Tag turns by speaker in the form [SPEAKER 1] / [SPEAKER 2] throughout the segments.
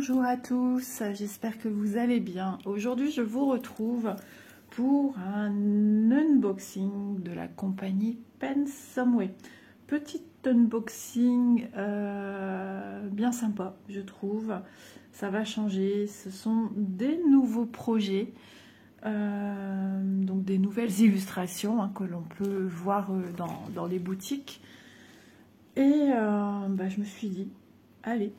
[SPEAKER 1] Bonjour à tous, j'espère que vous allez bien. Aujourd'hui, je vous retrouve pour un unboxing de la compagnie Pensomeway. Petit unboxing bien sympa, je trouve. Ça va changer, ce sont des nouveaux projets, donc des nouvelles illustrations que l'on peut voir dans les boutiques. Et je me suis dit, allez,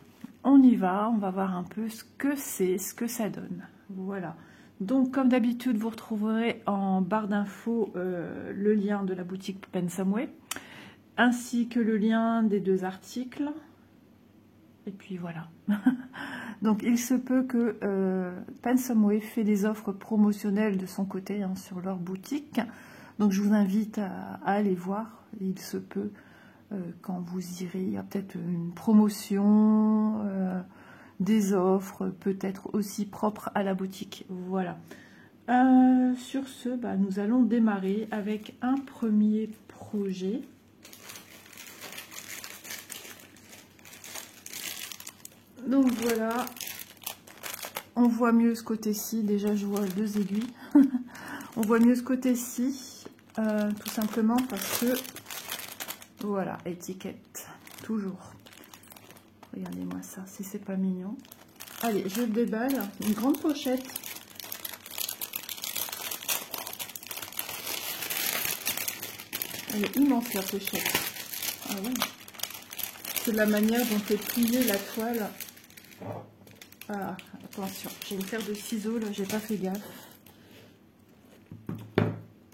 [SPEAKER 1] on y va, on va voir un peu ce que c'est, ce que ça donne. Voilà. Donc, comme d'habitude, vous retrouverez en barre d'infos le lien de la boutique Pensomeway, ainsi que le lien des deux articles. Et puis voilà. Donc, il se peut que Pensomeway fait des offres promotionnelles de son côté sur leur boutique. Donc, je vous invite à aller voir. Il se peut. Quand vous irez, il y a peut-être une promotion, des offres, peut-être aussi propres à la boutique. Voilà. Sur ce, nous allons démarrer avec un premier projet. Donc voilà, on voit mieux ce côté-ci. Déjà, je vois deux aiguilles. On voit mieux ce côté-ci, tout simplement parce que voilà, étiquette, toujours. Regardez-moi ça, si c'est pas mignon. Allez, je déballe. Une grande pochette. Elle est immense, la pochette. Ah ouais. C'est la manière dont est pliée la toile. Ah, attention, j'ai une paire de ciseaux, là, j'ai pas fait gaffe.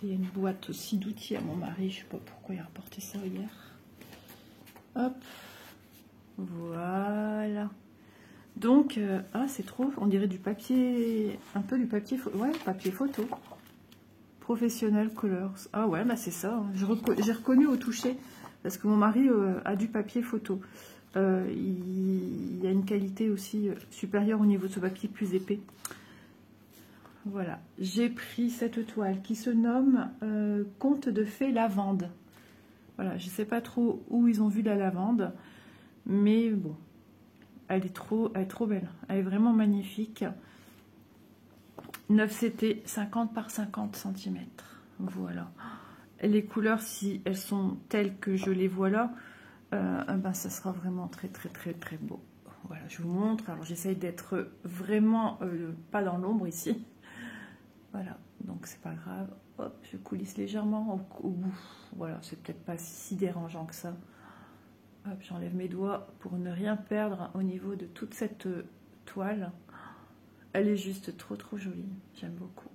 [SPEAKER 1] Il y a une boîte aussi d'outils à mon mari, je sais pas pourquoi il a rapporté ça hier. Hop, voilà. Donc, c'est trop, on dirait du papier, un peu du papier, ouais, papier photo. Professionnel Colors. Ah ouais, c'est ça. Hein. J'ai reconnu au toucher, parce que mon mari a du papier photo. Il y a une qualité aussi supérieure au niveau de ce papier, plus épais. Voilà, j'ai pris cette toile qui se nomme Conte de fées lavande. Voilà, je ne sais pas trop où ils ont vu la lavande, mais bon, elle est trop belle. Elle est vraiment magnifique. 9 CT, 50 par 50 cm. Voilà. Les couleurs, si elles sont telles que je les vois là, ça sera vraiment très beau. Voilà, je vous montre. Alors, j'essaye d'être vraiment pas dans l'ombre ici. Voilà, donc c'est pas grave. Hop, je coulisse légèrement au bout. Voilà, c'est peut-être pas si dérangeant que ça. Hop, j'enlève mes doigts pour ne rien perdre au niveau de toute cette toile. Elle est juste trop jolie. J'aime beaucoup.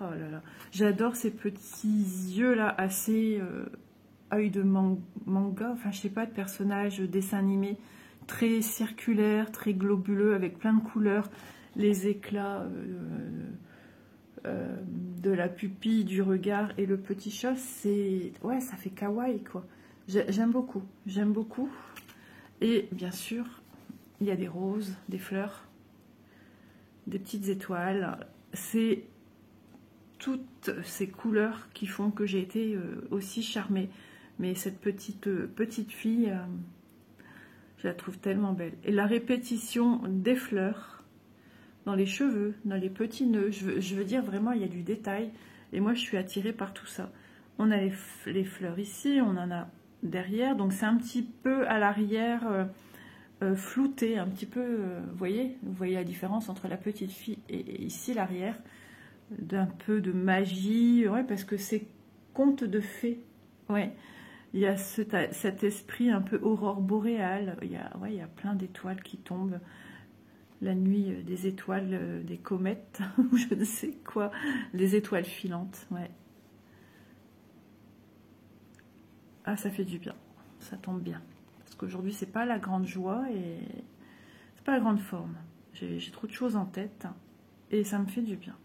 [SPEAKER 1] Oh là là, j'adore ces petits yeux là, assez œil de manga. Enfin, je sais pas, de personnage dessin animé, très circulaire, très globuleux, avec plein de couleurs. Les éclats de la pupille, du regard et le petit chat, c'est... Ouais, ça fait kawaii, quoi. J'aime beaucoup, j'aime beaucoup. Et bien sûr, il y a des roses, des fleurs, des petites étoiles. C'est toutes ces couleurs qui font que j'ai été aussi charmée. Mais cette petite fille, je la trouve tellement belle. Et la répétition des fleurs dans les cheveux, dans les petits nœuds, je veux dire vraiment, il y a du détail. Et moi, je suis attirée par tout ça. On a les fleurs ici, on en a derrière. Donc, c'est un petit peu à l'arrière, flouté, un petit peu, vous voyez la différence entre la petite fille et ici, l'arrière. D'un peu de magie, ouais, parce que c'est conte de fées. Ouais, il y a cet esprit un peu aurore boréale. Il y a plein d'étoiles qui tombent. La nuit des étoiles, des comètes, ou je ne sais quoi, des étoiles filantes, ouais. Ah, ça fait du bien, ça tombe bien. Parce qu'aujourd'hui, c'est pas la grande joie et c'est pas la grande forme. J'ai trop de choses en tête et ça me fait du bien.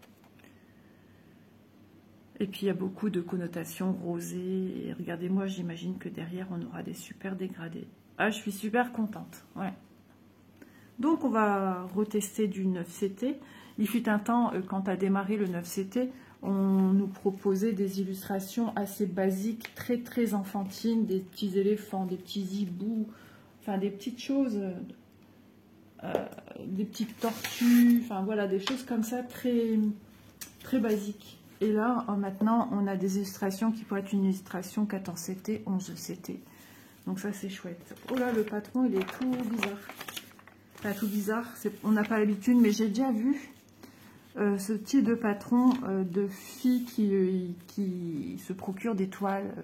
[SPEAKER 1] Et puis, il y a beaucoup de connotations rosées. Et regardez-moi, j'imagine que derrière, on aura des super dégradés. Ah, je suis super contente, ouais. Donc, on va retester du 9CT. Il fut un temps, quand a démarré le 9CT, on nous proposait des illustrations assez basiques, très enfantines, des petits éléphants, des petits hiboux, enfin des petites choses, des petites tortues, enfin voilà, des choses comme ça très, très basiques. Et là, maintenant, on a des illustrations qui pourraient être une illustration 14 CT, 11 CT. Donc ça, c'est chouette. Oh là, le patron, il est tout bizarre. Enfin, tout bizarre, on n'a pas l'habitude, mais j'ai déjà vu ce type de patron de filles qui se procurent des toiles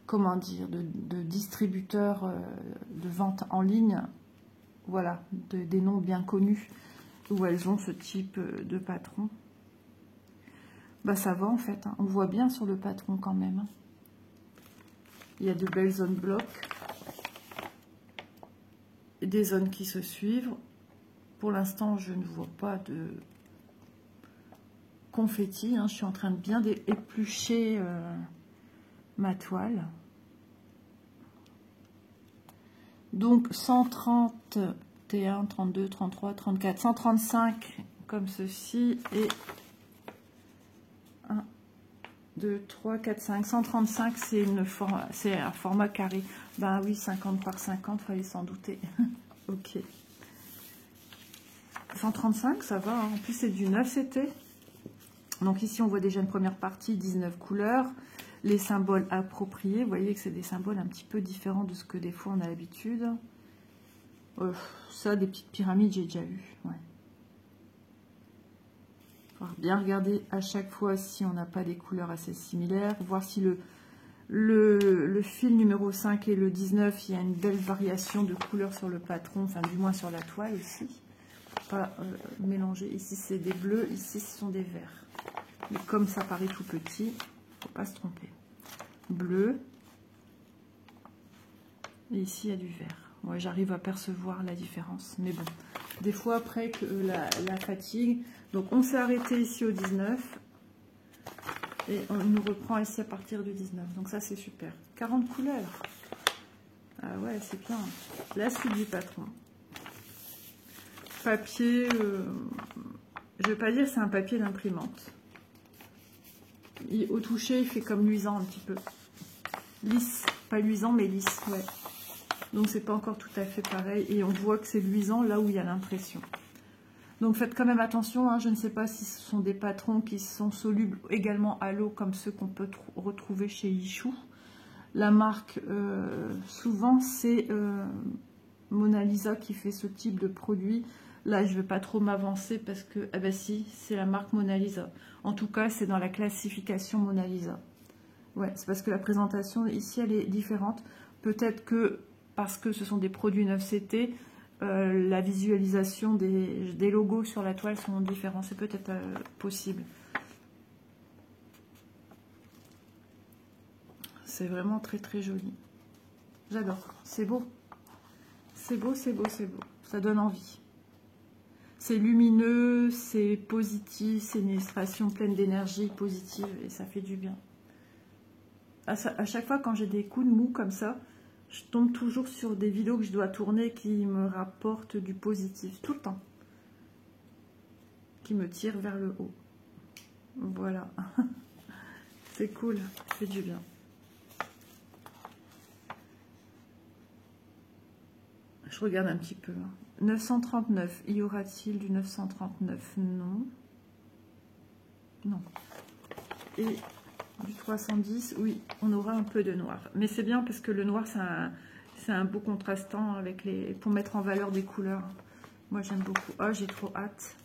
[SPEAKER 1] comment dire, de distributeurs de vente en ligne, voilà, des noms bien connus, où elles ont ce type de patron. Bah ça va en fait, hein. On voit bien sur le patron quand même. Hein. Il y a de belles zones blocs, des zones qui se suivent. Pour l'instant, je ne vois pas de confetti. Hein. Je suis en train de bien éplucher ma toile. Donc 131, 32, 33, 34, 135 comme ceci et 1, 2, 3, 4, 5, 135 c'est un format carré. Ben oui, 50 par 50, fallait s'en douter. Ok. 135, ça va, hein. En plus c'est du 9 CT. Donc ici on voit déjà une première partie, 19 couleurs. Les symboles appropriés, vous voyez que c'est des symboles un petit peu différents de ce que des fois on a l'habitude. Ça, des petites pyramides, j'ai déjà vu. Ouais. Il faut bien regarder à chaque fois si on n'a pas des couleurs assez similaires. Voir si le fil numéro 5 et le 19, il y a une belle variation de couleurs sur le patron, enfin du moins sur la toile ici. Pas mélanger. Ici c'est des bleus, ici ce sont des verts. Mais comme ça paraît tout petit, il ne faut pas se tromper. Bleu. Et ici il y a du vert. Ouais, j'arrive à percevoir la différence. Mais bon, des fois après que la fatigue. Donc on s'est arrêté ici au 19. Et on nous reprend ici à partir du 19. Donc ça c'est super. 40 couleurs. Ah ouais, c'est bien. La suite du patron. Papier, je ne vais pas dire c'est un papier d'imprimante. Au toucher, il fait comme luisant un petit peu. Lisse, pas luisant mais lisse, ouais. Donc c'est pas encore tout à fait pareil. Et on voit que c'est luisant là où il y a l'impression. Donc faites quand même attention, hein. Je ne sais pas si ce sont des patrons qui sont solubles également à l'eau comme ceux qu'on peut retrouver chez Yichou. La marque, souvent c'est Mona Lisa qui fait ce type de produit. Là, je ne vais pas trop m'avancer parce que, ah ben si, c'est la marque Mona Lisa. En tout cas, c'est dans la classification Mona Lisa. Ouais, c'est parce que la présentation ici, elle est différente. Peut-être que, parce que ce sont des produits 9CT, la visualisation des logos sur la toile sont différents. C'est peut-être possible. C'est vraiment très très joli. J'adore. C'est beau. C'est beau, c'est beau, c'est beau. Ça donne envie. C'est lumineux, c'est positif, c'est une illustration pleine d'énergie positive et ça fait du bien. À chaque fois quand j'ai des coups de mou comme ça, je tombe toujours sur des vidéos que je dois tourner qui me rapportent du positif, tout le temps. Qui me tirent vers le haut. Voilà. C'est cool, ça fait du bien. Je regarde un petit peu. 939, y aura-t-il du 939? Non. Non. Et du 310, oui, on aura un peu de noir. Mais c'est bien parce que le noir, c'est un beau contrastant avec pour mettre en valeur des couleurs. Moi, j'aime beaucoup. Ah, j'ai trop hâte.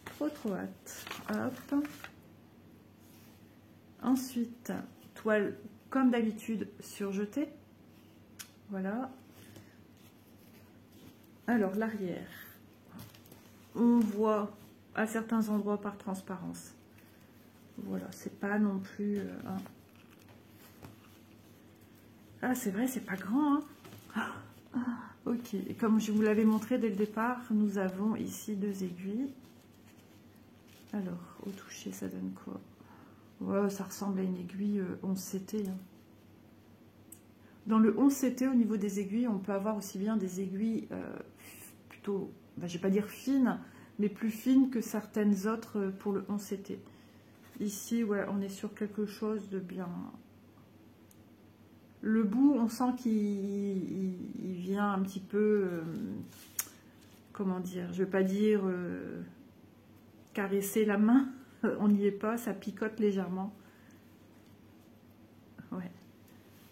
[SPEAKER 1] Trop hâte. Hop. Ensuite, toile, comme d'habitude, surjetée. Voilà. Alors, l'arrière, on voit à certains endroits par transparence. Voilà, c'est pas non plus... hein. Ah, c'est vrai, c'est pas grand. Hein. Ok, et comme je vous l'avais montré dès le départ, nous avons ici 2 aiguilles. Alors, au toucher, ça donne quoi? Ouais, ça ressemble à une aiguille 11 CT. Hein. Dans le 11 CT, au niveau des aiguilles, on peut avoir aussi bien des aiguilles plutôt, ben, je ne vais pas dire fines, mais plus fines que certaines autres pour le 11 CT. Ici, ouais, on est sur quelque chose de bien Le bout, on sent qu'il vient un petit peu, comment dire, je ne vais pas dire caresser la main, on n'y est pas, ça picote légèrement. Ouais.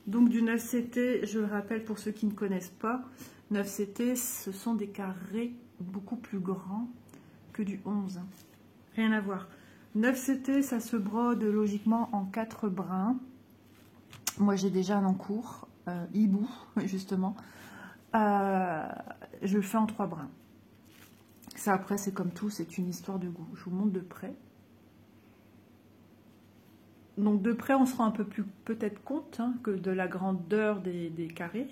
[SPEAKER 1] Donc du 9CT, je le rappelle pour ceux qui ne connaissent pas, 9CT, ce sont des carrés beaucoup plus grands que du 11. Rien à voir. 9CT, ça se brode logiquement en 4 brins. Moi, j'ai déjà un en cours, hibou, justement. Je le fais en 3 brins. Ça, après, c'est comme tout, c'est une histoire de goût. Je vous montre de près. Donc, de près, on se rend un peu plus peut-être compte que de la grandeur des carrés.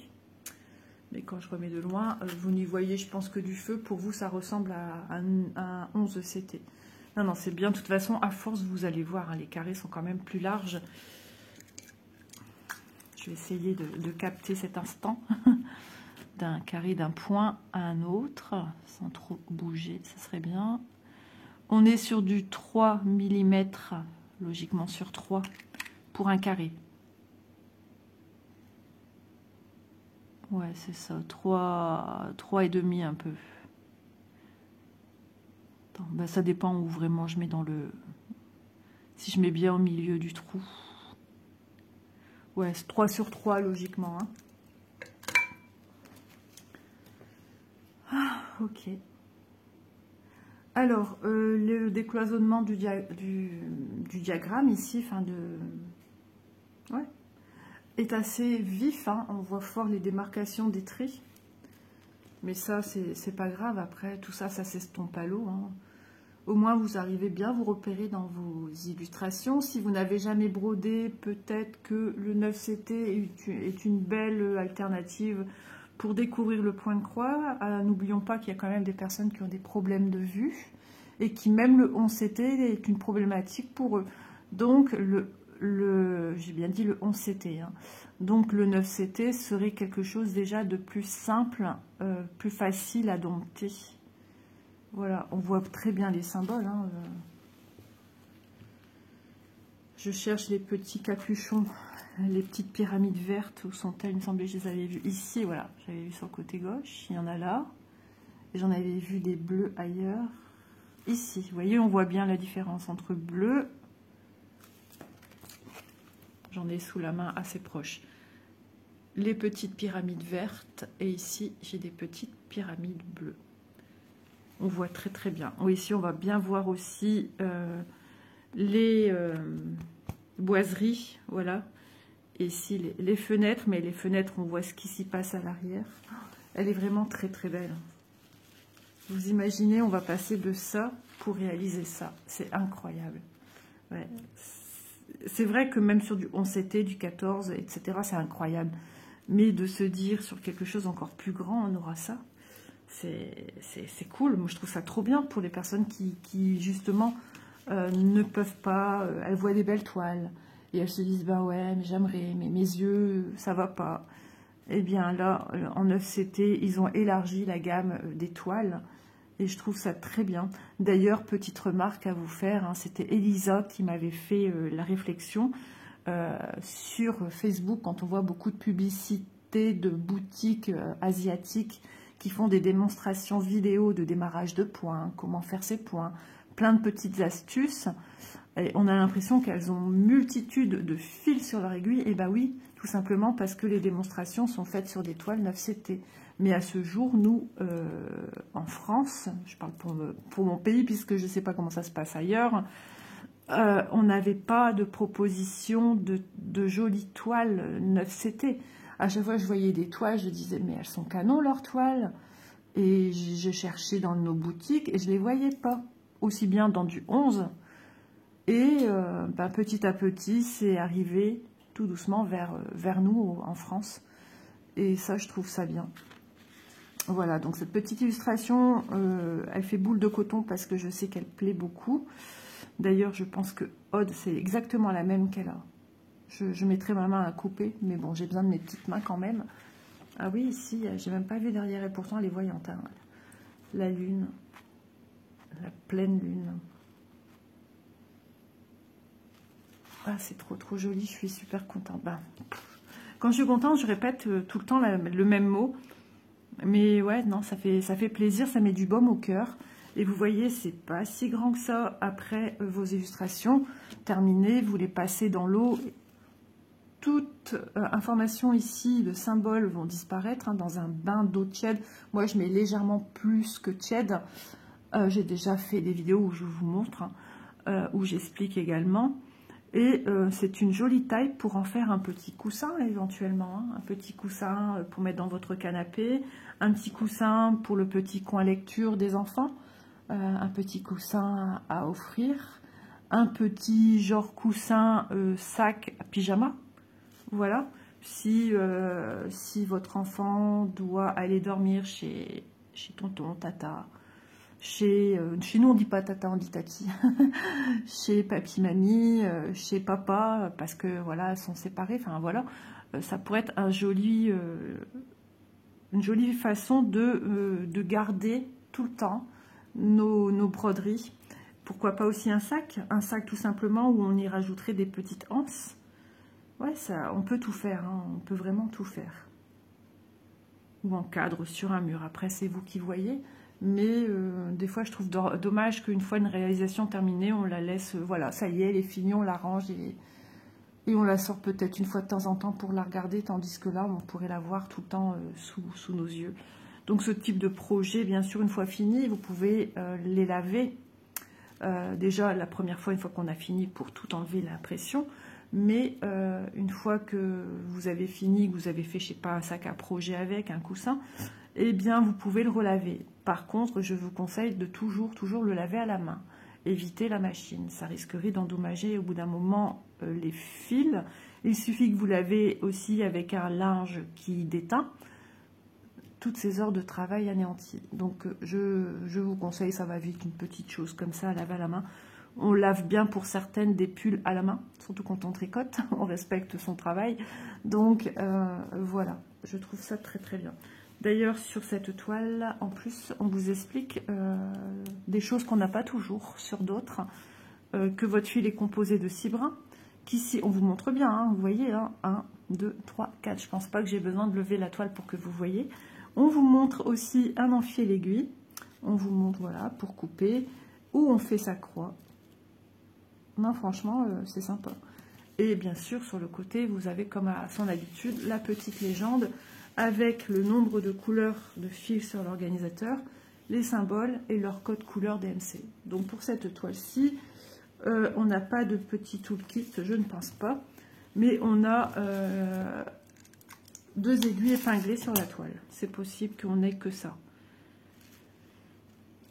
[SPEAKER 1] Mais quand je remets de loin, vous n'y voyez, je pense, que du feu. Pour vous, ça ressemble à un 11 CT. Non, non, c'est bien. De toute façon, à force, vous allez voir, hein, les carrés sont quand même plus larges. Je vais essayer de capter cet instant d'un carré d'un point à un autre, sans trop bouger, ça serait bien. On est sur du 3 mm, logiquement sur 3, pour un carré. Ouais, c'est ça, 3,5 un peu. Attends, bah ça dépend où vraiment je mets dans le... Si je mets bien au milieu du trou. Ouais, c'est 3 sur 3 logiquement. Hein. Ah, ok. Alors, le décloisonnement du diagramme ici, ouais, est assez vif. Hein. On voit fort les démarcations des traits. Mais ça, c'est pas grave. Après, tout ça, ça s'estompe à l'eau. Hein. Au moins, vous arrivez bien à vous repérer dans vos illustrations. Si vous n'avez jamais brodé, peut-être que le 9CT est une belle alternative pour découvrir le point de croix. N'oublions pas qu'il y a quand même des personnes qui ont des problèmes de vue et qui, même le 11CT, est une problématique pour eux. Donc, j'ai bien dit le 11CT. Hein. Donc, le 9CT serait quelque chose déjà de plus simple, plus facile à dompter. Voilà, on voit très bien les symboles. Hein. Je cherche les petits capuchons, les petites pyramides vertes. Où sont-elles? Il me semblait que je les avais vues ici. Voilà, j'avais vu sur le côté gauche. Il y en a là. Et j'en avais vu des bleus ailleurs. Ici, vous voyez, on voit bien la différence entre bleu. J'en ai sous la main assez proche. Les petites pyramides vertes. Et ici, j'ai des petites pyramides bleues. On voit très très bien. Oui, ici, on va bien voir aussi les boiseries. Voilà. Et ici, les fenêtres. Mais les fenêtres, on voit ce qui s'y passe à l'arrière. Elle est vraiment très très belle. Vous imaginez, on va passer de ça pour réaliser ça. C'est incroyable. Ouais. C'est vrai que même sur du 11CT, du 14, etc., c'est incroyable. Mais de se dire sur quelque chose encore plus grand, on aura ça. C'est cool, moi je trouve ça trop bien pour les personnes qui justement ne peuvent pas, elles voient des belles toiles et elles se disent bah ouais mais j'aimerais, mais mes yeux ça va pas. Et bien là en 9CT ils ont élargi la gamme des toiles et je trouve ça très bien. D'ailleurs petite remarque à vous faire, hein, c'était Elisa qui m'avait fait la réflexion sur Facebook quand on voit beaucoup de publicités de boutiques asiatiques qui font des démonstrations vidéo de démarrage de points, comment faire ses points, plein de petites astuces. Et on a l'impression qu'elles ont multitude de fils sur leur aiguille. Et bah oui, tout simplement parce que les démonstrations sont faites sur des toiles 9CT. Mais à ce jour, nous, en France, je parle pour mon pays, puisque je ne sais pas comment ça se passe ailleurs, on n'avait pas de proposition de jolies toiles 9CT. À chaque fois que je voyais des toiles, je disais, mais elles sont canon, leurs toiles. Et je cherchais dans nos boutiques et je ne les voyais pas. Aussi bien dans du 11. Et petit à petit, c'est arrivé tout doucement vers nous, en France. Et ça, je trouve ça bien. Voilà, donc cette petite illustration, elle fait boule de coton parce que je sais qu'elle plaît beaucoup. D'ailleurs, je pense que Aude, c'est exactement la même qu'elle a. Je mettrai ma main à couper, mais bon, j'ai besoin de mes petites mains quand même. Ah oui, ici, j'ai même pas vu derrière, et pourtant elle est voyante. Hein. La lune, la pleine lune. Ah, c'est trop trop joli, je suis super contente. Ben, Quand je suis contente, je répète tout le temps le même mot. Mais ouais, non, ça fait plaisir, ça met du baume au cœur. Et vous voyez, c'est pas si grand que ça. Après vos illustrations terminées, vous les passez dans l'eau. Toute information ici, de symboles vont disparaître dans un bain d'eau tiède. Moi, je mets légèrement plus que tiède. J'ai déjà fait des vidéos où je vous montre, où j'explique également. Et c'est une jolie taille pour en faire un petit coussin éventuellement. Un petit coussin pour mettre dans votre canapé. Un petit coussin pour le petit coin lecture des enfants. Un petit coussin à offrir. Un petit genre coussin sac pyjama. Voilà. Si votre enfant doit aller dormir chez tonton, tata, chez nous on dit pas tata, on dit tati, chez papy, mamie, chez papa, parce que voilà, elles sont séparées, enfin voilà, ça pourrait être une jolie façon de garder tout le temps nos broderies. Pourquoi pas aussi un sac tout simplement où on y rajouterait des petites anses. Ouais, ça, on peut tout faire, hein, on peut vraiment tout faire. Ou en cadre sur un mur, après c'est vous qui voyez. Mais des fois je trouve dommage qu'une fois une réalisation terminée, on la laisse, voilà, ça y est, elle est finie, on la range et on la sort peut-être une fois de temps en temps pour la regarder, tandis que là on pourrait la voir tout le temps sous nos yeux. Donc ce type de projet, bien sûr, une fois fini, vous pouvez les laver. Déjà la première fois, une fois qu'on a fini, pour tout enlever l'impression. Mais une fois que vous avez fini, que vous avez fait, je sais pas, un sac à projet avec, un coussin, eh bien, vous pouvez le relaver. Par contre, je vous conseille de toujours le laver à la main. Évitez la machine. Ça risquerait d'endommager au bout d'un moment les fils. Il suffit que vous lavez aussi avec un linge qui déteint. Toutes ces heures de travail anéanties. Donc, je vous conseille, ça va vite, une petite chose comme ça, à laver à la main. On lave bien pour certaines des pulls à la main, surtout quand on tricote, on respecte son travail. Donc voilà, je trouve ça très très bien. D'ailleurs, sur cette toile, en plus, on vous explique des choses qu'on n'a pas toujours sur d'autres, que votre fil est composé de 6 brins, qu'ici, on vous montre bien, hein, vous voyez, hein, 1, 2, 3, 4, je ne pense pas que j'ai besoin de lever la toile pour que vous voyez. On vous montre aussi un enfier l'aiguille, on vous montre, voilà, pour couper, où on fait sa croix. Non, franchement, c'est sympa. Et bien sûr, sur le côté, vous avez, comme à son habitude, la petite légende avec le nombre de couleurs de fils sur l'organisateur, les symboles et leur code couleur DMC. Donc pour cette toile-ci, on n'a pas de petit toolkit, je ne pense pas, mais on a 2 aiguilles épinglées sur la toile. C'est possible qu'on n'ait que ça.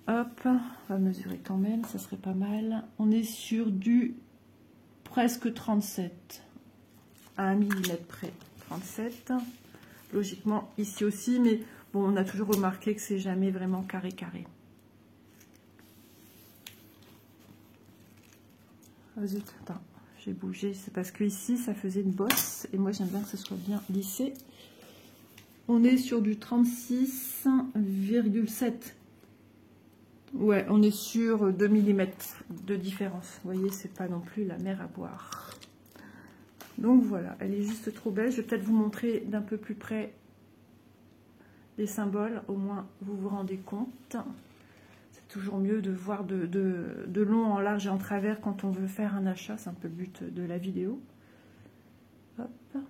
[SPEAKER 1] Hop, on va mesurer quand même, ça serait pas mal. On est sur du presque 37, à 1 mm près, 37. Logiquement, ici aussi, mais bon, on a toujours remarqué que c'est jamais vraiment carré. Ah zut, attends, j'ai bougé, c'est parce que ici, ça faisait une bosse, et moi j'aime bien que ce soit bien lissé. On est sur du 36,7. Ouais, on est sur 2 mm de différence. Vous voyez, c'est pas non plus la mer à boire. Donc voilà, elle est juste trop belle. Je vais peut-être vous montrer d'un peu plus près les symboles. Au moins, vous vous rendez compte. C'est toujours mieux de voir de long en large et en travers quand on veut faire un achat. C'est un peu le but de la vidéo. Hop. Vous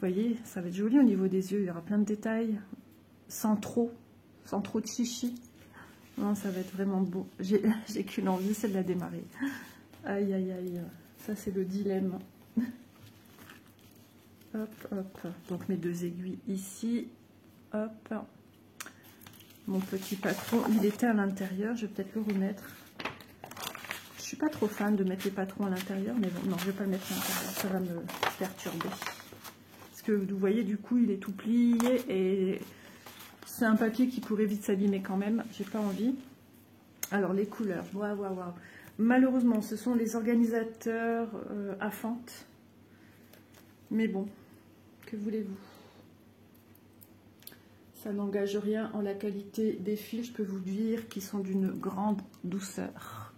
[SPEAKER 1] voyez, ça va être joli au niveau des yeux. Il y aura plein de détails. Sans trop de chichi. Non, ça va être vraiment beau. J'ai qu'une envie, c'est de la démarrer. Aïe, aïe, aïe. Ça, c'est le dilemme. Hop, hop. Donc, mes 2 aiguilles ici. Hop. Mon petit patron, il était à l'intérieur. Je vais peut-être le remettre. Je suis pas trop fan de mettre les patrons à l'intérieur, mais bon, non, je vais pas le mettre à l'intérieur. Ça va me perturber. Parce que, vous voyez, du coup, il est tout plié et... c'est un papier qui pourrait vite s'abîmer quand même, j'ai pas envie. Alors les couleurs, waouh, waouh, waouh. Malheureusement, ce sont les organisateurs à fente. Mais bon, que voulez-vous? Ça n'engage rien en la qualité des fils, je peux vous dire qu'ils sont d'une grande douceur.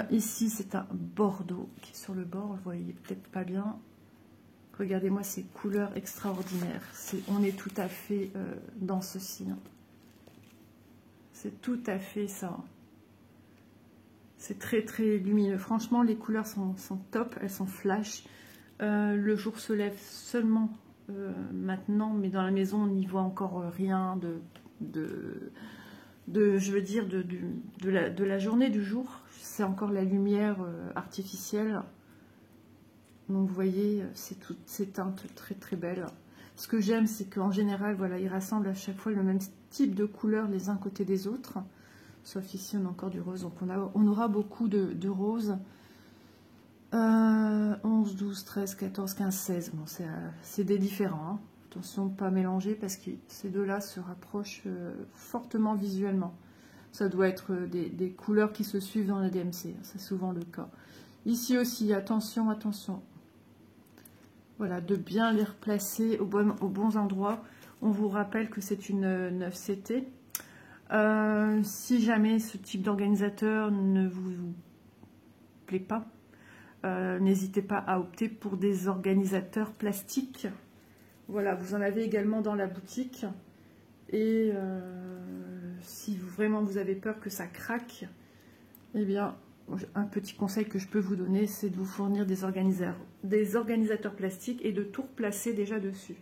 [SPEAKER 1] Ici, c'est un bordeaux qui est sur le bord. Vous voyez peut-être pas bien. Regardez-moi ces couleurs extraordinaires. On est tout à fait dans ceci. Hein. C'est tout à fait ça. C'est très très lumineux. Franchement, les couleurs sont top. Elles sont flash. Le jour se lève seulement maintenant, mais dans la maison, on n'y voit encore rien je veux dire, de la journée, du jour. C'est encore la lumière artificielle. Donc vous voyez, c'est toutes ces teintes très très belles. Ce que j'aime, c'est qu'en général, voilà, ils rassemblent à chaque fois le même type de couleurs les uns côté des autres. Sauf ici, on a encore du rose. Donc on aura beaucoup de rose. 11, 12, 13, 14, 15, 16. Bon, c'est des différents. Hein. Attention de ne pas mélanger parce que ces deux-là se rapprochent fortement visuellement. Ça doit être des couleurs qui se suivent dans la DMC. C'est souvent le cas. Ici aussi, attention, attention. Voilà, de bien les replacer aux bons endroits. On vous rappelle que c'est une 9CT. Si jamais ce type d'organisateur ne vous plaît pas, n'hésitez pas à opter pour des organisateurs plastiques. Voilà, vous en avez également dans la boutique. Et si vraiment vous avez peur que ça craque, eh bien, un petit conseil que je peux vous donner, c'est de vous fournir des organisateurs plastiques et de tout replacer déjà dessus.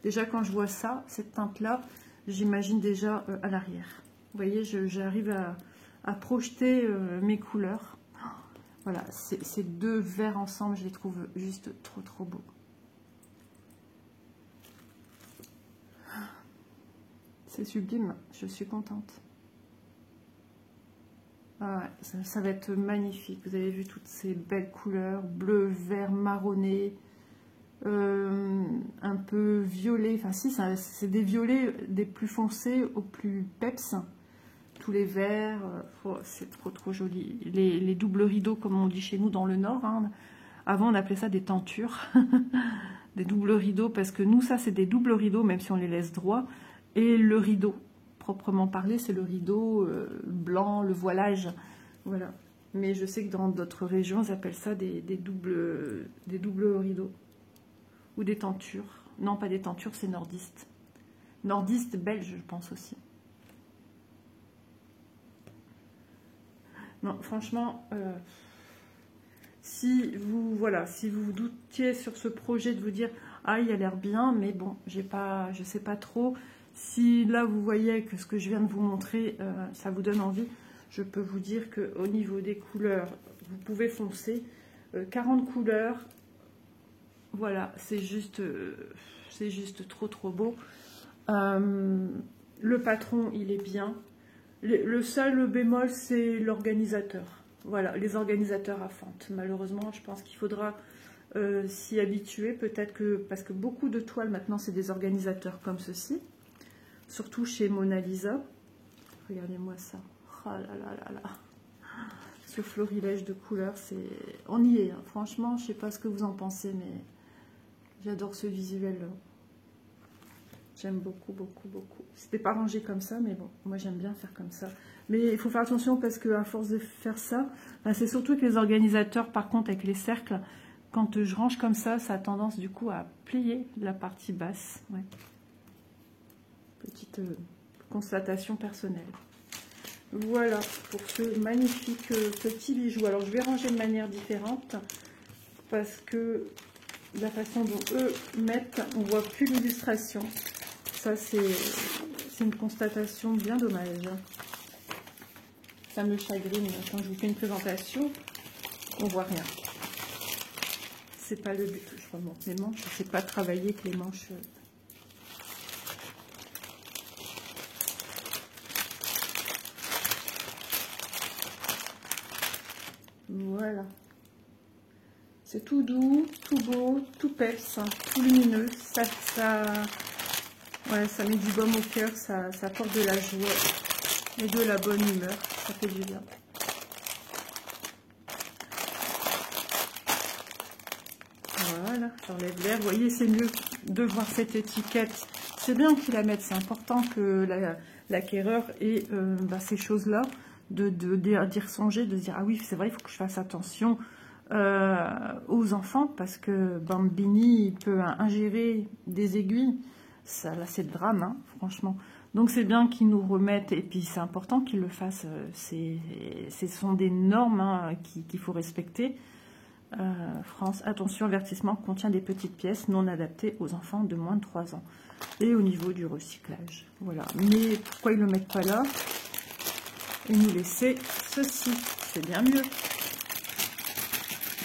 [SPEAKER 1] Déjà, quand je vois ça, cette teinte-là, j'imagine déjà à l'arrière. Vous voyez, j'arrive à projeter mes couleurs. Voilà, ces deux verts ensemble, je les trouve juste trop trop beaux. C'est sublime, je suis contente. Ah ouais, ça va être magnifique. Vous avez vu toutes ces belles couleurs, bleu, vert, marronné, un peu violet. Enfin si, c'est des violets des plus foncés aux plus peps. Tous les verts, oh, c'est trop trop joli. Les doubles rideaux, comme on dit chez nous dans le Nord. Hein. Avant, on appelait ça des tentures. Des doubles rideaux, parce que nous, ça, c'est des doubles rideaux, même si on les laisse droits. Et le rideau, proprement parlé, c'est le rideau blanc, le voilage. Voilà. Mais je sais que dans d'autres régions, ils appellent ça des doubles rideaux. Ou des tentures. Non, pas des tentures, c'est nordiste. Nordiste belge, je pense aussi. Non, franchement, si vous vous doutiez sur ce projet de vous dire « Ah, il a l'air bien, mais bon, je sais pas trop », si là vous voyez que ce que je viens de vous montrer, ça vous donne envie, je peux vous dire qu'au niveau des couleurs, vous pouvez foncer. 40 couleurs, voilà, c'est juste trop trop beau. Le patron, il est bien. Le seul bémol, c'est l'organisateur. Voilà, les organisateurs à fente. Malheureusement, je pense qu'il faudra s'y habituer. Peut-être que, parce que beaucoup de toiles maintenant, c'est des organisateurs comme ceci. Surtout chez Mona Lisa. Regardez-moi ça. Oh là là là là. Ce florilège de couleurs, on y est. Hein. Franchement, je ne sais pas ce que vous en pensez, mais j'adore ce visuel-là. J'aime beaucoup, beaucoup, beaucoup. C'était pas rangé comme ça, mais bon, moi j'aime bien faire comme ça. Mais il faut faire attention parce qu'à force de faire ça, ben c'est surtout que les organisateurs, par contre, avec les cercles, quand je range comme ça, ça a tendance du coup à plier la partie basse. Ouais. Petite constatation personnelle. Voilà pour ce magnifique petit bijou. Alors je vais ranger de manière différente parce que la façon dont eux mettent, on voit plus l'illustration. Ça c'est une constatation bien dommage. Ça me chagrine quand je vous fais une présentation, on voit rien. C'est pas le but. Je remonte les manches. Je sais pas travailler avec les manches. Voilà. C'est tout doux, tout beau, tout peps, tout lumineux. Ouais, ça met du baume au cœur, ça apporte de la joie et de la bonne humeur. Ça fait du bien. Voilà, j'enlève l'air. Vous voyez, c'est mieux de voir cette étiquette. C'est bien qu'ils la mettent, c'est important que l'acquéreur ait ces choses-là. d'y songer, de se dire, ah oui, c'est vrai, il faut que je fasse attention aux enfants, parce que Bambini il peut ingérer des aiguilles. Ça, là, c'est le drame, hein, franchement. Donc, c'est bien qu'ils nous remettent, et puis c'est important qu'ils le fassent. Ce sont des normes hein, qu'il faut respecter. France, attention, avertissement contient des petites pièces non adaptées aux enfants de moins de 3 ans. Et au niveau du recyclage. Voilà. Mais pourquoi ils ne le mettent pas là et nous laisser ceci? C'est bien mieux.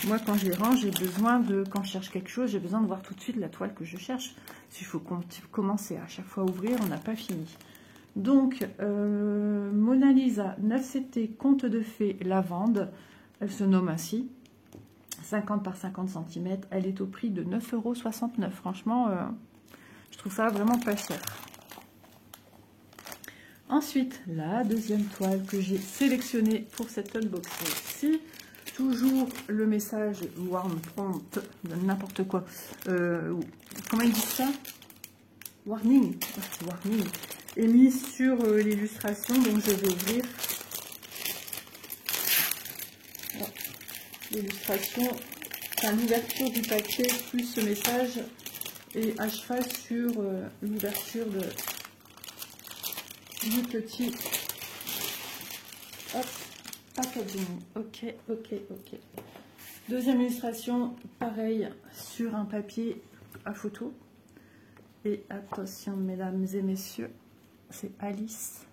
[SPEAKER 1] Moi, quand je les range, j'ai besoin de, quand je cherche quelque chose, j'ai besoin de voir tout de suite la toile que je cherche. S'il faut commencer à chaque fois à ouvrir, on n'a pas fini. Donc, Mona Lisa 9CT Conte de Fées Lavande, elle se nomme ainsi, 50 par 50 cm, elle est au prix de 9,69 €. Franchement, je trouve ça vraiment pas cher. Ensuite, la deuxième toile que j'ai sélectionnée pour cet unboxing-ci, toujours le message Warm Prompt, n'importe quoi. Comment ils disent ça? Warning. Warning. Est mis sur l'illustration, donc je vais ouvrir. L'illustration, enfin, l'ouverture du papier plus ce message est à cheval sur l'ouverture du petit packaging. Ok. Deuxième illustration, pareil, sur un papier à photo. Et attention, mesdames et messieurs, c'est Alice.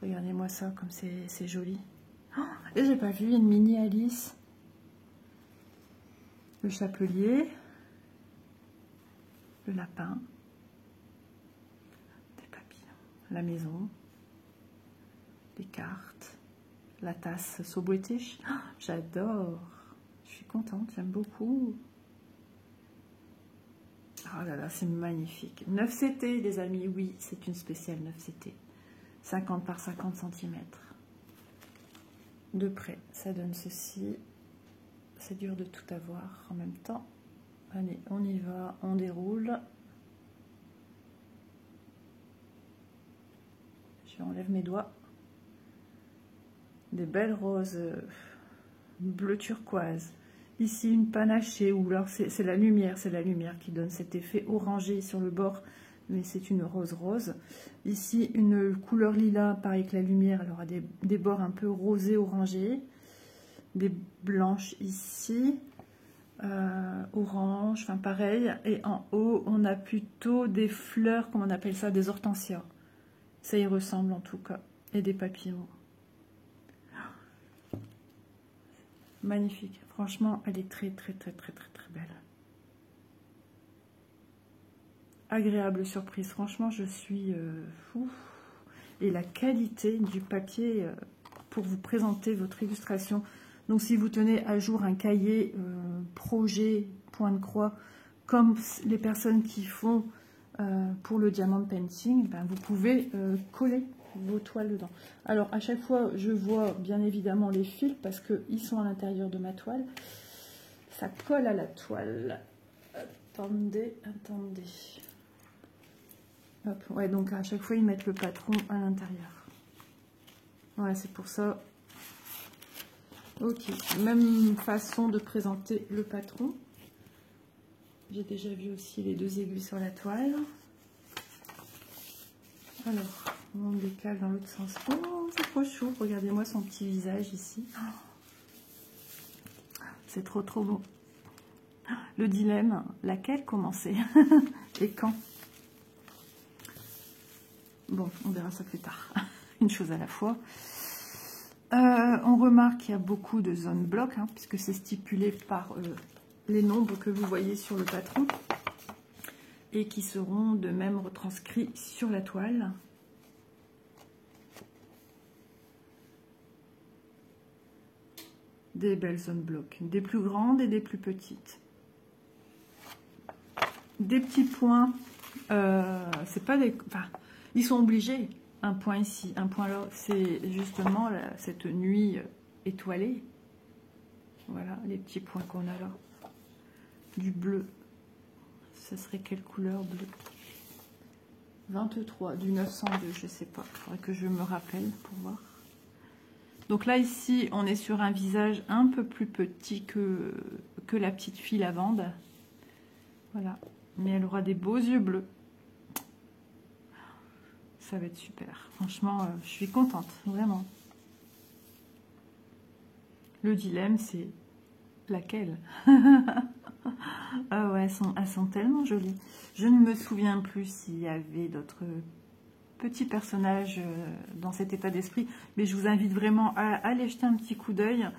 [SPEAKER 1] Regardez-moi ça, comme c'est joli. Oh, et j'ai pas vu une mini Alice. Le chapelier, le lapin, des papillons, la maison, les cartes, la tasse So British. Oh, j'adore. Je suis contente, j'aime beaucoup. Oh là là, c'est magnifique. 9CT, les amis, oui, c'est une spéciale 9CT. 50 par 50 cm. De près, ça donne ceci. C'est dur de tout avoir en même temps. Allez, on y va, on déroule. J'enlève mes doigts. Des belles roses bleu turquoise. Ici, une panachée, ou alors c'est la lumière qui donne cet effet orangé sur le bord, mais c'est une rose. Ici, une couleur lilas, pareil que la lumière, elle aura des bords un peu rosés, orangés. Des blanches ici, orange, enfin pareil. Et en haut, on a plutôt des fleurs, comment on appelle ça, des hortensias. Ça y ressemble en tout cas. Et des papillons. Magnifique. Franchement, elle est très belle. Agréable surprise. Franchement, je suis fou. Et la qualité du papier pour vous présenter votre illustration. Donc, si vous tenez à jour un cahier projet, point de croix, comme les personnes qui font pour le diamant painting, ben, vous pouvez coller vos toiles dedans. Alors, à chaque fois, je vois bien évidemment les fils parce qu'ils sont à l'intérieur de ma toile. Ça colle à la toile. Attendez. Hop, ouais, donc à chaque fois, ils mettent le patron à l'intérieur. Ouais, c'est pour ça. Ok, même façon de présenter le patron. J'ai déjà vu aussi les deux aiguilles sur la toile. Alors, on décale dans l'autre sens. Oh, c'est trop chou. Regardez-moi son petit visage ici. C'est trop beau. Le dilemme, laquelle commencer et quand? Bon, on verra ça plus tard. Une chose à la fois. On remarque qu'il y a beaucoup de zones blocs, hein, puisque c'est stipulé par les nombres que vous voyez sur le patron et qui seront de même retranscrits sur la toile. Des belles zones blocs, des plus grandes et des plus petites. Des petits points, c'est pas des... Enfin, ils sont obligés. Un point ici, un point là, c'est justement cette nuit étoilée. Voilà, les petits points qu'on a là. Du bleu. Ça serait quelle couleur bleu? 23, du 902, je sais pas. Il faudrait que je me rappelle pour voir. Donc là, ici, on est sur un visage un peu plus petit que la petite fille lavande. Voilà. Mais elle aura des beaux yeux bleus. Ça va être super. Franchement, je suis contente, vraiment. Le dilemme, c'est laquelle? Ah ouais, elles sont tellement jolies. Je ne me souviens plus s'il y avait d'autres petits personnages dans cet état d'esprit, mais je vous invite vraiment à aller jeter un petit coup d'œil.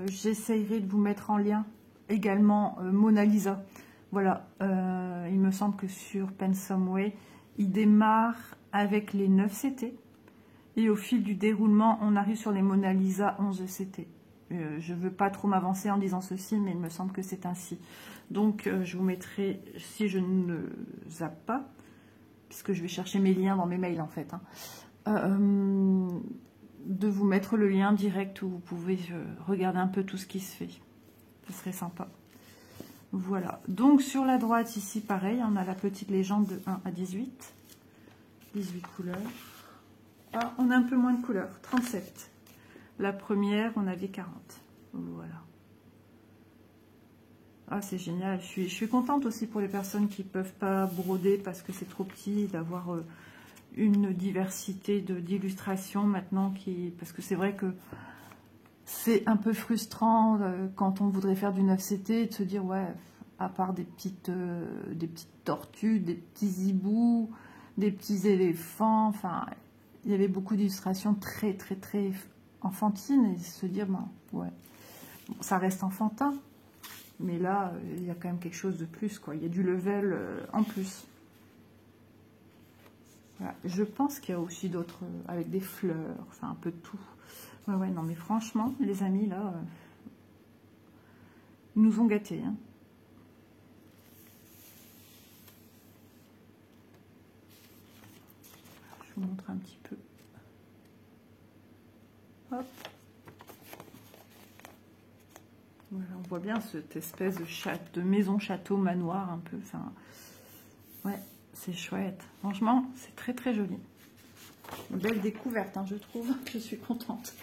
[SPEAKER 1] J'essayerai de vous mettre en lien également Mona Lisa. Voilà, il me semble que sur Pensomeway, il démarre avec les 9 CT et au fil du déroulement, on arrive sur les Mona Lisa 11 CT. Je ne veux pas trop m'avancer en disant ceci, mais il me semble que c'est ainsi. Donc, je vous mettrai, si je ne zappe pas, puisque je vais chercher mes liens dans mes mails en fait, de vous mettre le lien direct où vous pouvez regarder un peu tout ce qui se fait. Ce serait sympa. Voilà. Donc, sur la droite, ici, pareil, on a la petite légende de 1 à 18. 18 couleurs. Ah, on a un peu moins de couleurs, 37. La première, on avait 40. Voilà. Ah, c'est génial. Je suis contente aussi pour les personnes qui ne peuvent pas broder parce que c'est trop petit, d'avoir une diversité d'illustrations maintenant. Parce que c'est vrai que c'est un peu frustrant quand on voudrait faire du 9CT de se dire, ouais, à part des petites tortues, des petits hiboux, des petits éléphants, enfin, il y avait beaucoup d'illustrations très, très, très enfantine et se dire, ben, ouais, bon, ça reste enfantin, mais là, il y a quand même quelque chose de plus, quoi. Il y a du level en plus. Voilà. Je pense qu'il y a aussi d'autres, avec des fleurs, enfin, un peu de tout. Ouais, ouais, non, mais franchement, les amis, là, ils nous ont gâtés, hein. Je vous montre un petit peu. Hop. Voilà, on voit bien cette espèce de maison, château, manoir un peu. Enfin, ouais, c'est chouette. Franchement, c'est très très joli. Une belle découverte, hein, je trouve. Je suis contente.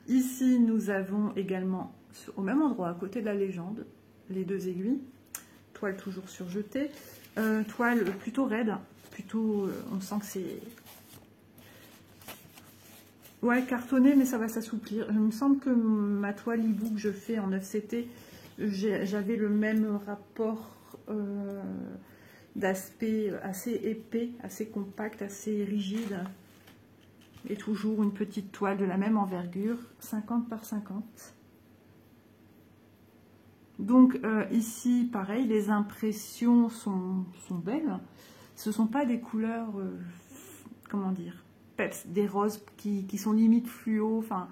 [SPEAKER 1] Ici, nous avons également, au même endroit, à côté de la légende, les 2 aiguilles. Toile toujours surjetée. Toile plutôt raide. Plutôt, on sent que c'est... Ouais, cartonné, mais ça va s'assouplir. Il me semble que ma toile hibou que je fais en 9CT, j'avais le même rapport d'aspect assez épais, assez compact, assez rigide. Et toujours une petite toile de la même envergure, 50 par 50. Donc ici, pareil, les impressions sont belles. Ce ne sont pas des couleurs, comment dire, des roses qui sont limite fluo. Enfin,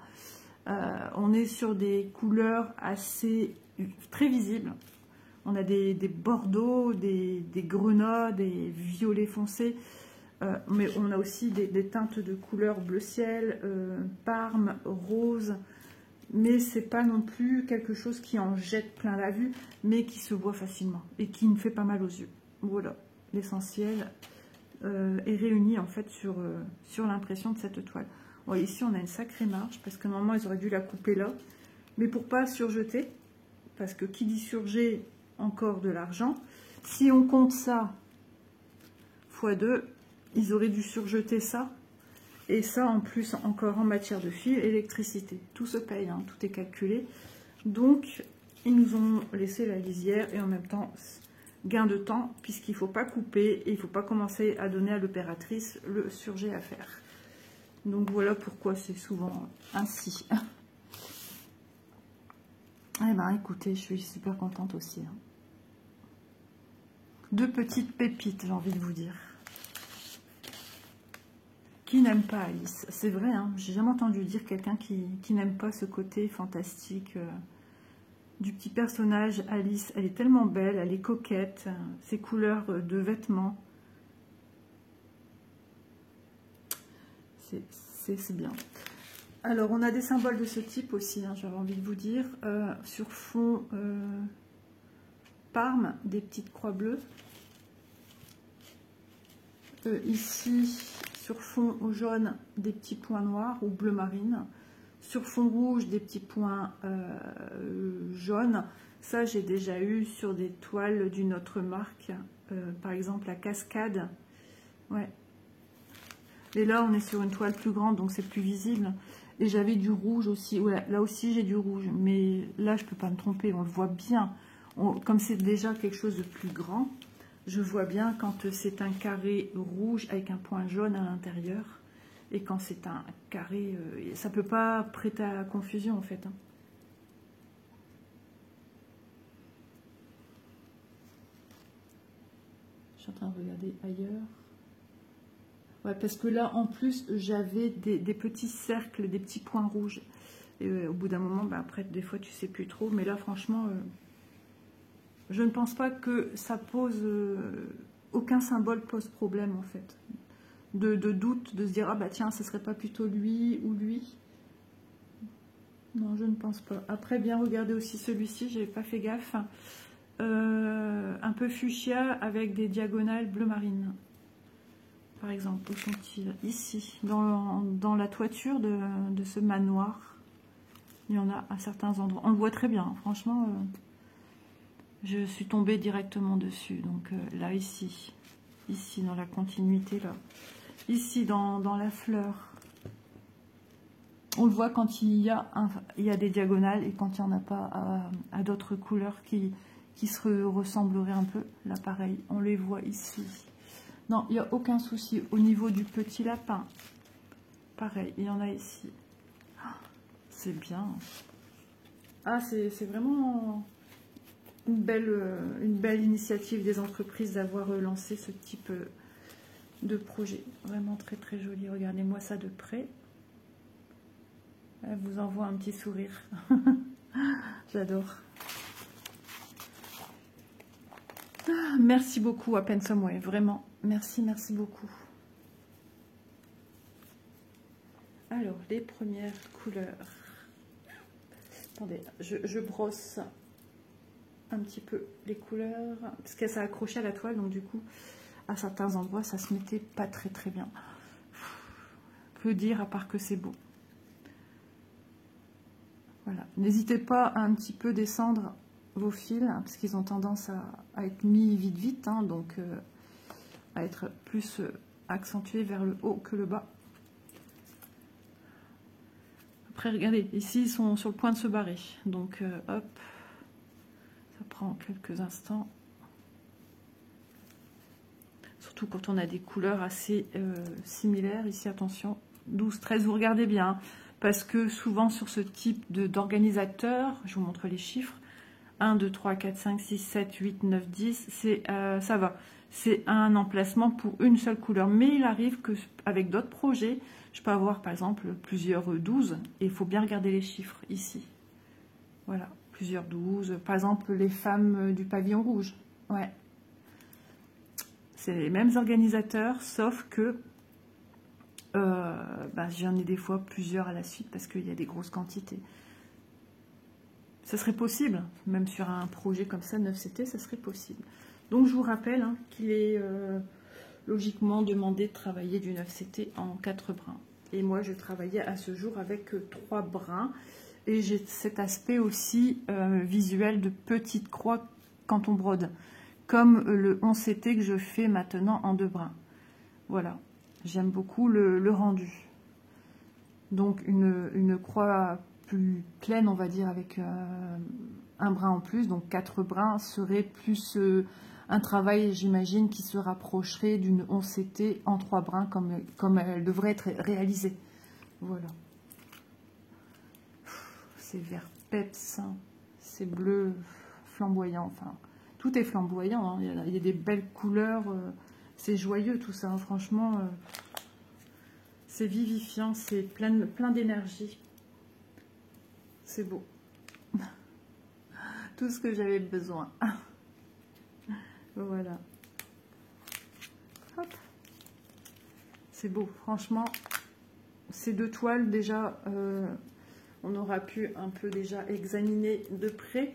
[SPEAKER 1] on est sur des couleurs assez très visibles. On a des bordeaux, des grenats, des violets foncés, mais on a aussi des teintes de couleurs bleu ciel, parme, rose. Mais c'est pas non plus quelque chose qui en jette plein la vue, mais qui se voit facilement et qui ne fait pas mal aux yeux. Voilà, l'essentiel est réuni en fait sur l'impression de cette toile. Bon, ici on a une sacrée marge parce que normalement ils auraient dû la couper là, mais pour pas surjeter, parce que qui dit surjet, encore de l'argent. Si on compte ça x 2, ils auraient dû surjeter ça, et ça en plus encore en matière de fil, électricité. Tout se paye, hein, tout est calculé. Donc ils nous ont laissé la lisière et en même temps gain de temps, puisqu'il ne faut pas couper et il ne faut pas commencer à donner à l'opératrice le surjet à faire. Donc voilà pourquoi c'est souvent ainsi. Eh ben écoutez, je suis super contente aussi, hein. 2 petites pépites, j'ai envie de vous dire. Qui n'aime pas Alice? C'est vrai, hein, j'ai jamais entendu dire quelqu'un qui n'aime pas ce côté fantastique du petit personnage. Alice, elle est tellement belle, elle est coquette, ses couleurs de vêtements. C'est bien. Alors, on a des symboles de ce type aussi, hein, j'avais envie de vous dire. Sur fond Parme, des petites croix bleues. Ici, sur fond jaune des petits points noirs ou bleu marine. Sur fond rouge, des petits points jaunes. Ça, j'ai déjà eu sur des toiles d'une autre marque. Par exemple, la Cascade. Ouais. Et là, on est sur une toile plus grande, donc c'est plus visible. Et j'avais du rouge aussi. Ouais, là aussi, j'ai du rouge. Mais là, je peux pas me tromper. On le voit bien. Comme c'est déjà quelque chose de plus grand, je vois bien quand c'est un carré rouge avec un point jaune à l'intérieur. Et quand c'est un carré, ça peut pas prêter à confusion en fait. Hein. Je suis en train de regarder ailleurs. Ouais, parce que là, en plus, j'avais des petits cercles, des petits points rouges. Et au bout d'un moment, bah, après, des fois, tu sais plus trop. Mais là, franchement, je ne pense pas que ça pose... aucun symbole pose problème en fait. De doute, de se dire, ah bah tiens, ce serait pas plutôt lui ou lui. Non, je ne pense pas. Après, bien regarder aussi celui-ci, j'ai pas fait gaffe. Un peu fuchsia avec des diagonales bleu marine. Par exemple, où sont-ils? Ici, dans la toiture de ce manoir. Il y en a à certains endroits. On le voit très bien, franchement. Je suis tombée directement dessus. Donc là, ici, dans la continuité, là. Ici, dans la fleur, on le voit quand il y a des diagonales et quand il n'y en a pas à d'autres couleurs qui se ressembleraient un peu. Là, pareil, on les voit ici. Non, il n'y a aucun souci. Au niveau du petit lapin, pareil, il y en a ici. Ah, c'est bien. Ah, c'est vraiment une belle initiative des entreprises d'avoir lancé ce type de projet. Vraiment très très joli. Regardez-moi ça de près. Elle vous envoie un petit sourire. J'adore. Ah, merci beaucoup à Pensomeway, vraiment. Merci, merci beaucoup. Alors, les premières couleurs. Attendez, je brosse un petit peu les couleurs. Parce qu'elle s'est accrochée à la toile, donc du coup, à certains endroits, ça se mettait pas très très bien. Que dire à part que c'est beau. Voilà. N'hésitez pas à un petit peu descendre vos fils, hein, parce qu'ils ont tendance à être mis vite, hein, donc à être plus accentués vers le haut que le bas. Après, regardez, ici, ils sont sur le point de se barrer. Donc, hop, ça prend quelques instants. Surtout quand on a des couleurs assez similaires. Ici, attention, 12, 13, vous regardez bien, hein, parce que souvent, sur ce type d'organisateur, je vous montre les chiffres, 1, 2, 3, 4, 5, 6, 7, 8, 9, 10, ça va. C'est un emplacement pour une seule couleur. Mais il arrive qu'avec d'autres projets, je peux avoir par exemple plusieurs 12. Et il faut bien regarder les chiffres ici. Voilà, plusieurs 12. Par exemple, les femmes du pavillon rouge. Ouais. C'est les mêmes organisateurs, sauf que j'en ai des fois plusieurs à la suite parce qu'il y a des grosses quantités. Ça serait possible, même sur un projet comme ça, 9CT, ça serait possible. Donc je vous rappelle hein, qu'il est logiquement demandé de travailler du 9CT en 4 brins. Et moi je travaillais à ce jour avec 3 brins. Et j'ai cet aspect aussi visuel de petite croix quand on brode. Comme le 11CT que je fais maintenant en 2 brins. Voilà, j'aime beaucoup le rendu. Donc une croix plus pleine, on va dire, avec un brin en plus. Donc 4 brins serait plus un travail, j'imagine, qui se rapprocherait d'une 11CT en 3 brins comme elle devrait être réalisée. Voilà. C'est vert peps, hein. C'est bleu flamboyant. Enfin, tout est flamboyant. Hein. Il y a des belles couleurs. C'est joyeux tout ça. Hein. Franchement, c'est vivifiant. C'est plein d'énergie. C'est beau. Tout ce que j'avais besoin. Voilà. Hop. C'est beau. Franchement, ces 2 toiles, déjà, on aura pu un peu déjà examiner de près.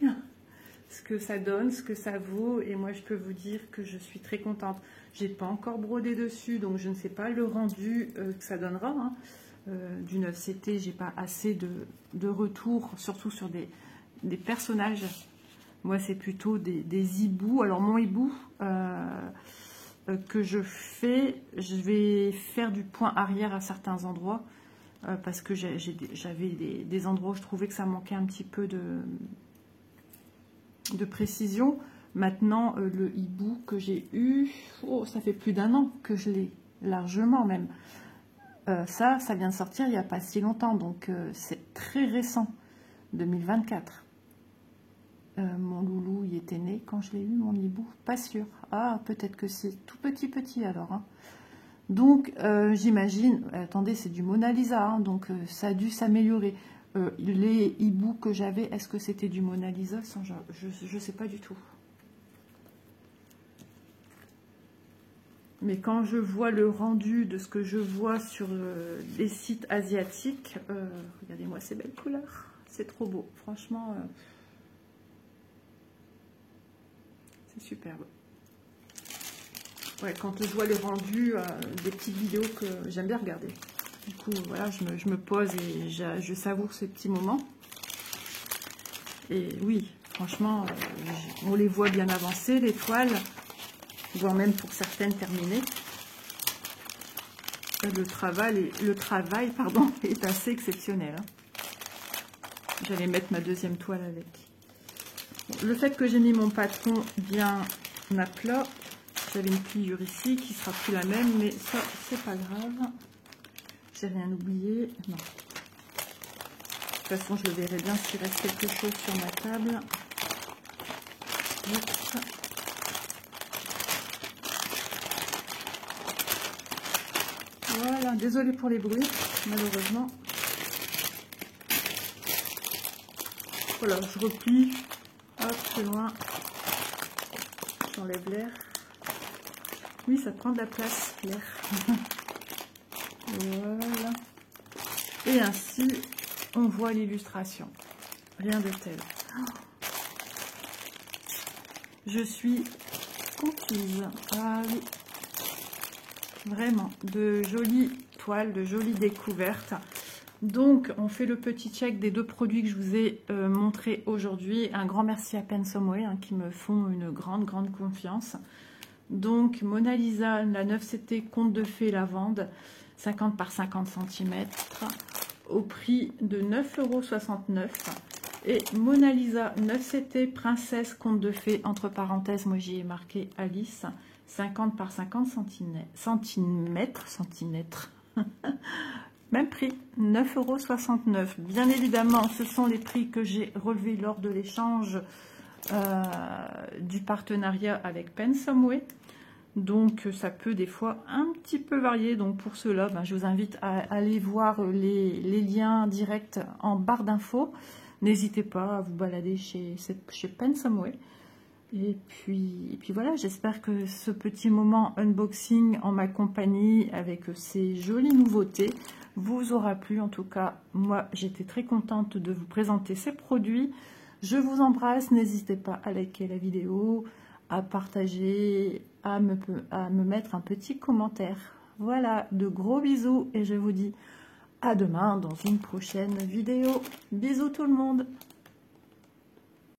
[SPEAKER 1] ce que ça donne, ce que ça vaut. Et moi, je peux vous dire que je suis très contente. J'ai pas encore brodé dessus, donc je ne sais pas le rendu que ça donnera. Hein. Du 9CT, j'ai pas assez de retours, surtout sur des personnages. Moi, c'est plutôt des hiboux. Alors, mon hibou que je vais faire du point arrière à certains endroits parce que j'avais des endroits où je trouvais que ça manquait un petit peu de précision. Maintenant, le hibou que j'ai eu, oh, ça fait plus d'1 an que je l'ai, largement même. Ça vient de sortir il n'y a pas si longtemps, donc c'est très récent, 2024. Mon loulou, il était né quand je l'ai eu, mon hibou, pas sûr. Ah, peut-être que c'est tout petit alors. Hein. Donc, j'imagine, attendez, c'est du Mona Lisa, hein, donc ça a dû s'améliorer. Les hiboux que j'avais, est-ce que c'était du Mona Lisa? Je ne sais pas du tout. Mais quand je vois le rendu de ce que je vois sur les sites asiatiques, regardez-moi ces belles couleurs, c'est trop beau, franchement, c'est superbe. Ouais, quand je vois le rendu des petites vidéos que j'aime bien regarder. Du coup, voilà, je me pose et je savoure ces petits moments. Et oui, franchement, on les voit bien avancées, les toiles, voire même pour certaines terminées. Le travail est assez exceptionnel. Hein. J'allais mettre ma deuxième toile avec. Bon, le fait que j'ai mis mon patron bien à plat, j'avais une pliure ici qui sera plus la même, mais ça, c'est pas grave. J'ai rien oublié. Non. De toute façon, je le verrai bien s'il reste quelque chose sur ma table. Oups. Voilà, désolée pour les bruits, malheureusement. Voilà, je replie. Hop, c'est loin. J'enlève l'air. Oui, ça prend de la place, l'air. Voilà. Et ainsi, on voit l'illustration. Rien de tel. Je suis conquise. Ah oui. Vraiment, de jolies toiles, de jolies découvertes. Donc, on fait le petit check des 2 produits que je vous ai montrés aujourd'hui. Un grand merci à Pensomeway hein, qui me font une grande confiance. Donc, Mona Lisa, la 9CT Conte de Fées Lavande, 50 par 50 cm, au prix de 9,69 €. Et Mona Lisa 9CT Princesse Conte de Fées, entre parenthèses, moi j'y ai marqué Alice, 50 par 50 centimètres. Même prix, 9,69 €. Bien évidemment, ce sont les prix que j'ai relevés lors de l'échange du partenariat avec Pensomeway. Donc, ça peut des fois un petit peu varier. Donc, pour cela, je vous invite à aller voir les liens directs en barre d'infos. N'hésitez pas à vous balader chez Pensomeway. Et puis voilà, j'espère que ce petit moment unboxing en ma compagnie avec ces jolies nouveautés vous aura plu. En tout cas, moi, j'étais très contente de vous présenter ces produits. Je vous embrasse, n'hésitez pas à liker la vidéo, à partager, à me mettre un petit commentaire. Voilà, de gros bisous et je vous dis à demain dans une prochaine vidéo. Bisous tout le monde!